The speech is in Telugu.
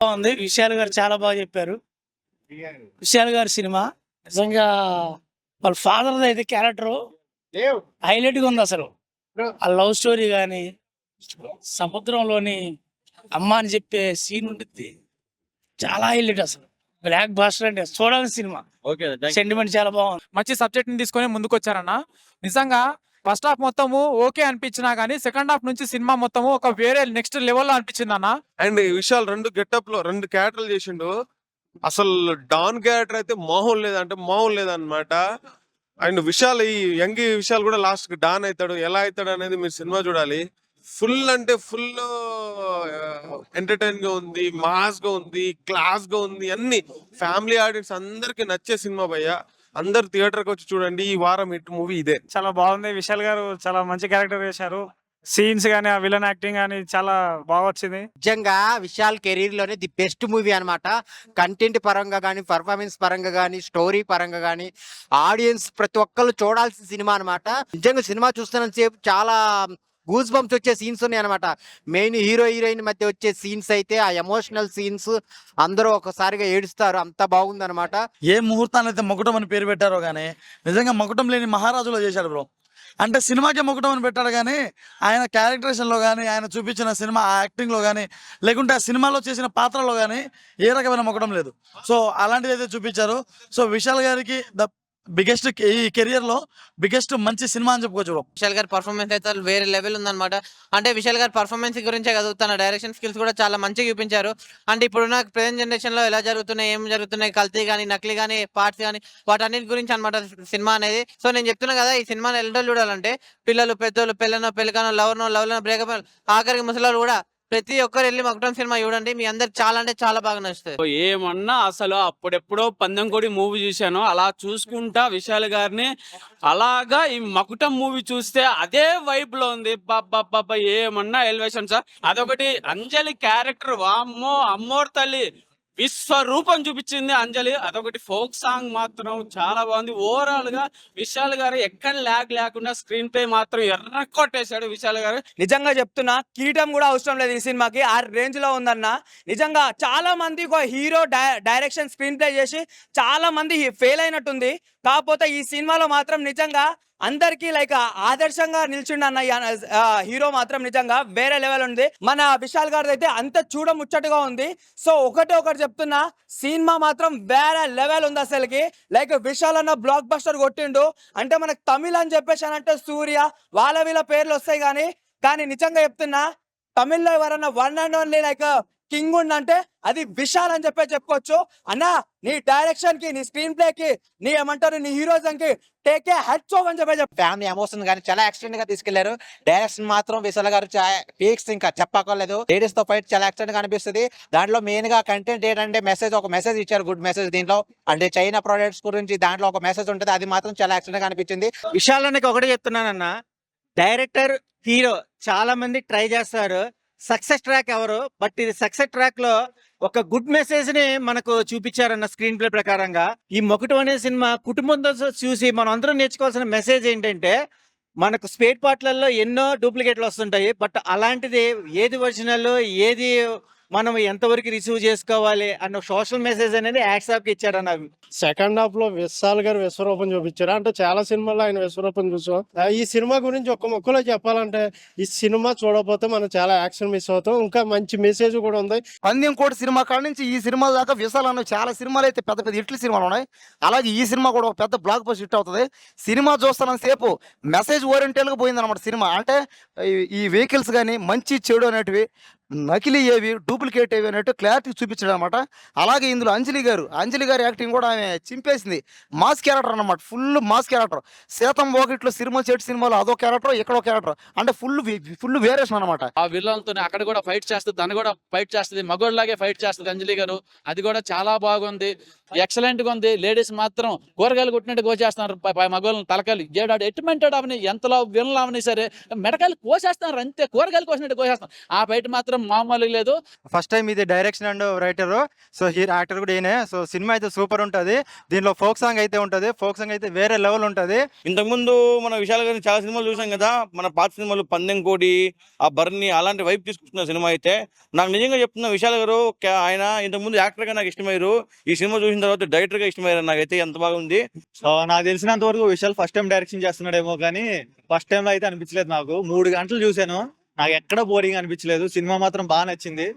బాగుంది. విశాల్ గారు చాలా బాగా చెప్పారు. విశాల్ గారి సినిమా నిజంగా వాళ్ళ ఫాదర్ అయితే క్యారెక్టర్ హైలైట్ గా ఉంది. అసలు ఆ లవ్ స్టోరీ గాని సముద్రంలోని అమ్మ అని చెప్పే సీన్ ఉంటుంది, చాలా హైలైట్. అసలు బ్లాక్ బాస్టర్ అంటే చూడాల్సిన సినిమా. సెంటిమెంట్ చాలా బాగుంది. మంచి సబ్జెక్ట్ ని తీసుకొని ముందుకు వచ్చారన్న. నిజంగా ఫస్ట్ హాఫ్ మొత్తము ఓకే అనిపించినా గానీ సెకండ్ హాఫ్ నుంచి సినిమా మొత్తము ఒక వేరే నెక్స్ట్ లెవెల్లో అనిపించింది అన్న. అండ్ విశాల్ రెండు గెటప్ లో రెండు క్యారెక్టర్లు చేసిండు. అసలు డాన్ క్యారెక్టర్ అయితే మామూలు లేదన్నమాట. అండ్ విశాల్ ఈ యంగ్ విశాల్ కూడా లాస్ట్ కి డాన్ అవుతాడు, ఎలా అవుతాడు అనేది మీరు సినిమా చూడాలి. ఫుల్ అంటే ఫుల్ ఎంటర్టైన్ గా ఉంది, మాస్ గా ఉంది, క్లాస్ గా ఉంది. అన్ని ఫ్యామిలీ ఆడియన్స్ అందరికి నచ్చే సినిమా భయ్య. అందరు థియేటర్ కి వచ్చి చూడండి. ఈ వారం హిట్ మూవీ ఇదే. చాలా బాగుంది. విశాల్ గారు చాలా మంచి క్యారెక్టర్ చేశారు. సీన్స్ గానీ ఆ విలన్ యాక్టింగ్ గానీ చాలా బాగా వచ్చింది. నిజంగా విశాల్ కెరీర్ లోనే ది బెస్ట్ మూవీ అన్నమాట. కంటెంట్ పరంగా కానీ, పర్ఫార్మెన్స్ పరంగా కానీ, స్టోరీ పరంగా కానీ, ఆడియన్స్ ప్రతి ఒక్కళ్ళు చూడాల్సిన సినిమా అన్నమాట. నిజంగా సినిమా చూస్తున్నంత సేపు చాలా గూస్ బంప్స్ వచ్చే సీన్స్ ఉన్నాయి అనమాట. మెయిన్ హీరో హీరోయిన్ మధ్య వచ్చే సీన్స్ అయితే ఆ ఎమోషనల్ సీన్స్ అందరూ ఒకసారిగా ఏడుస్తారు. అంత బాగుంది అనమాట. ఏ ముహూర్తాన్ని అయితే మొకటం అని పేరు పెట్టారో కానీ నిజంగా మొకటం లేని మహారాజులో చేశాడు బ్రో. అంటే సినిమాకే మొకటం అని పెట్టాడు కానీ ఆయన క్యారెక్టరేషన్లో కానీ, ఆయన చూపించిన సినిమా ఆ యాక్టింగ్లో కానీ, లేకుంటే ఆ సినిమాలో చేసిన పాత్రలో కానీ ఏ రకమైన మొకటం లేదు. సో అలాంటిది అయితే చూపించారు. సో విశాల్ గారికి ద బిగ్గెస్ట్, ఈ కెరియర్ లో బిగ్గెస్ట్ మంచి సినిమా అని చెప్పుకోవచ్చు బ్రో. విశాల్ గారి పర్ఫార్మెన్స్ అయితే వేరే లెవెల్ ఉందన్నమాట. అంటే విశాల్ గారి పర్ఫార్మెన్స్ గురించే కాదు, తన డైరెక్షన్ స్కిల్స్ కూడా చాలా మంచిగా చూపించారు. అంటే ఇప్పుడున్న ప్రెజెంట్ జనరేషన్ లో ఎలా జరుగుతున్నాయి, ఏం జరుగుతున్నాయి, కల్తీ కానీ, నకిలీ కానీ, పార్ట్స్ కానీ, వాటన్నిటి గురించి అనమాట సినిమా అనేది. సో నేను చెప్తున్నా కదా, ఈ సినిమాని ఎలా చూడాలంటే పిల్లలు, పెద్దోళ్ళు, పెళ్ళనో, పెళ్ళికానో, లవ్లో బ్రేకప్, ఆఖరికి ముసలాలు కూడా ప్రతి ఒక్కరు వెళ్ళి మకుటం సినిమా చూడండి. మీ అందరికి చాలా అంటే చాలా బాగా నచ్చుతుంది. ఏమన్నా అసలు అప్పుడెప్పుడో పందెంకోడి మూవీ చూశాను, అలా చూసుకుంటా విశాల్ గారిని అలాగా ఈ మకుటం మూవీ చూస్తే అదే వైబ్ లో ఉంది. బాబా ఏమన్నా ఎలివేషన్ సార్. అదొకటి అంజలి క్యారెక్టర్, వామ్మో అమ్మోర్ తల్లి విశ్వరూపం చూపించింది అంజలి. అదొకటి. ఫోక్ సాంగ్ మాత్రం చాలా బాగుంది. ఓవరాల్ గా విశాల్ గారు ఎక్కడ ల్యాగ్ లేకుండా స్క్రీన్ ప్లే మాత్రం ఎర్రకొట్టేశాడు విశాల్ గారు. నిజంగా చెప్తున్నా, కిరీటం కూడా అవసరం లేదు ఈ సినిమాకి, ఆ రేంజ్ లో ఉందన్న. నిజంగా చాలా మంది ఒక హీరో డైరెక్షన్ స్క్రీన్ ప్లే చేసి చాలా మంది ఫెయిల్ అయినట్టుంది. కాకపోతే ఈ సినిమాలో మాత్రం నిజంగా అందరికి లైక్ ఆదర్శంగా నిల్చుండన్న హీరో మాత్రం నిజంగా వేరే లెవెల్ ఉంది. మన విశాల్ గారిది అయితే అంత చూడముచ్చటగా ఉంది. సో ఒకటి చెప్తున్నా, సినిమా మాత్రం వేరే లెవెల్ ఉంది అసలుకి. లైక్ విశాల్ అన్న బ్లాక్ బస్టర్ కొట్టిండు. అంటే మనకు తమిళ్ అని చెప్పేసి అంటే సూర్య వాళ్ళ వీళ్ళ పేర్లు వస్తాయి కానీ నిజంగా చెప్తున్నా, తమిళ్లో ఎవరన్నా one and only like king ఉండంటే అది విశాల్ అని చెప్పుకోవచ్చు. అన్న నీ డైరెక్షన్ కి, నీ స్క్రీన్ ప్లే కి, నీ ఏమంటారు, నీ హీరోయిజం కి టేక్ ఏ హెడ్స్ ఆఫ్ అని చెప్పి ఫ్యామిలీ ఎమోషన్ కానీ చాలా ఎక్స్టెంట్ గా తీసుకెళ్లారు. డైరెక్షన్ మాత్రం విశాల్ గారు పీక్స్, ఇంకా చెప్పక్కర్లేదు. లేడీస్ తో ఫైట్ చాలా ఎక్స్టెంట్ గా అనిపిస్తుంది. దాంట్లో మెయిన్ గా కంటెంట్ ఏంటంటే ఒక మెసేజ్ ఇచ్చారు, గుడ్ మెసేజ్. దీంట్లో అంటే చైనా ప్రొడక్ట్స్ గురించి దాంట్లో ఒక మెసేజ్ ఉంటుంది. అది మాత్రం చాలా ఎక్స్టెంట్ గా అనిపించింది. విశాల్ అన్నకి ఒకటే చెప్తున్నానన్న, డైరెక్టర్, హీరో చాలా మంది ట్రై చేస్తారు సక్సెస్ ట్రాక్ ఎవరు, బట్ ఇది సక్సెస్ ట్రాక్ లో ఒక గుడ్ మెసేజ్ ని మనకు చూపించారన్న స్క్రీన్ ప్లే ప్రకారంగా. ఈ మొకటం అనే సినిమా కుటుంబంతో చూసి మనం అందరం నేర్చుకోవాల్సిన మెసేజ్ ఏంటంటే, మనకు స్పేర్ పార్ట్లలో ఎన్నో డూప్లికేట్లు వస్తుంటాయి, బట్ అలాంటిది ఏది ఒరిజినల్, ఏది మనం ఎంతవరకు రిసీవ్ చేసుకోవాలి అన్న సోషల్ మెసేజ్ అనేది యాక్సాప్ కి ఇచ్చారన్న. సెకండ్ హాఫ్ లో విశాల్ గారు విశ్వరూపం చూపించారు. అంటే చాలా సినిమాల్లో ఆయన విశ్వరూపం చూసాం. ఈ సినిమా గురించి ఒక్క ముక్కలో చెప్పాలంటే, ఈ సినిమా చూడకపోతే మనం చాలా యాక్షన్ మిస్ అవుతాం. ఇంకా మంచి మెసేజ్ కూడా ఉంది. పందెం కోటి సినిమా కాడ నుంచి ఈ సినిమా దాకా విశాల్ అన్న చాలా సినిమాలు అయితే పెద్ద పెద్ద హిట్లు సినిమాలు ఉన్నాయి. అలాగే ఈ సినిమా కూడా ఒక పెద్ద బ్లాక్ బస్టర్ హిట్ అవుతుంది. సినిమా చూస్తున్నంత సేపు మెసేజ్ ఓరియంటెడ్ గా పోయింది అనమాట సినిమా. అంటే ఈ వెహికల్స్ కానీ మంచి చెడు అనేటివి, నకిలీ ఏవి, డూప్లికేట్ ఏవి అనేట్టు క్లారిటీ చూపించాడు అనమాట. అలాగే ఇందులో అంజలి గారి యాక్టింగ్ కూడా ఆమె చింపేసింది. మాస్ క్యారెక్టర్ అనమాట, ఫుల్ మాస్ క్యారెక్టర్. సీతం వాకిట్లో సినిమా చెట్టు సినిమాలో అదో క్యారెక్టర్, ఎక్కడో క్యారెక్టర్, అంటే ఫుల్ వేరియేషన్ అనమాట. ఆ విలన్తో అక్కడ కూడా ఫైట్ చేస్తుంది, తను కూడా ఫైట్ చేస్తుంది, మగోళ్ళలాగే ఫైట్ చేస్తుంది అంజలి గారు. అది కూడా చాలా బాగుంది. ఎక్సలెంట్ గా ఉంది. లేడీస్ మాత్రం కూరగాయలు కొట్టినట్టు కోసేస్తున్నారు మగవాళ్ళని తలకాయలు ఏడాడు ఎట్టుమెంటాడు అవని ఎంతలో వినలు అవని సరే మెడకాయలు కోసేస్తున్నారు అంతే, కూరగాయలు కోసినట్టు కోసేస్తున్నారు. ఆ బయట మాత్రం మామూలుగా లేదు. ఫస్ట్ టైం ఇది direction and writer, so hero actor కూడా ఈయనే. సో సినిమా అయితే సూపర్ ఉంటుంది. దీనిలో ఫోక్ సాంగ్ అయితే ఉంటుంది. ఫోక్ సాంగ్ అయితే వేరే లెవెల్ ఉంటుంది. ఇంతకుముందు మన విశాల్ గారిని చాలా సినిమాలు చూసాం కదా, మన పాత సినిమాలు పందెం కోడి, ఆ బర్ని అలాంటి వైపు తీసుకుంటున్న సినిమా అయితే నాకు నిజంగా చెప్తున్న విశాల్ గారు ఆయన ఇంతకుముందు యాక్టర్ గా నాకు ఇష్టమయ్యారు, ఈ సినిమా చూసిన తర్వాత డైరెక్టర్ గా ఇష్టమయ్యారు. నాకైతే ఎంత బాగుంది. సో నాకు తెలిసినంత వరకు విశాల్ ఫస్ట్ టైం డైరెక్షన్ చేస్తున్నాడేమో కానీ ఫస్ట్ టైం లో అయితే అనిపించలేదు. నాకు 3 గంటలు చూశాను, నాకు ఎక్కడ బోరింగ్ అనిపించలేదు. సినిమా మాత్రం బాగా నచ్చింది.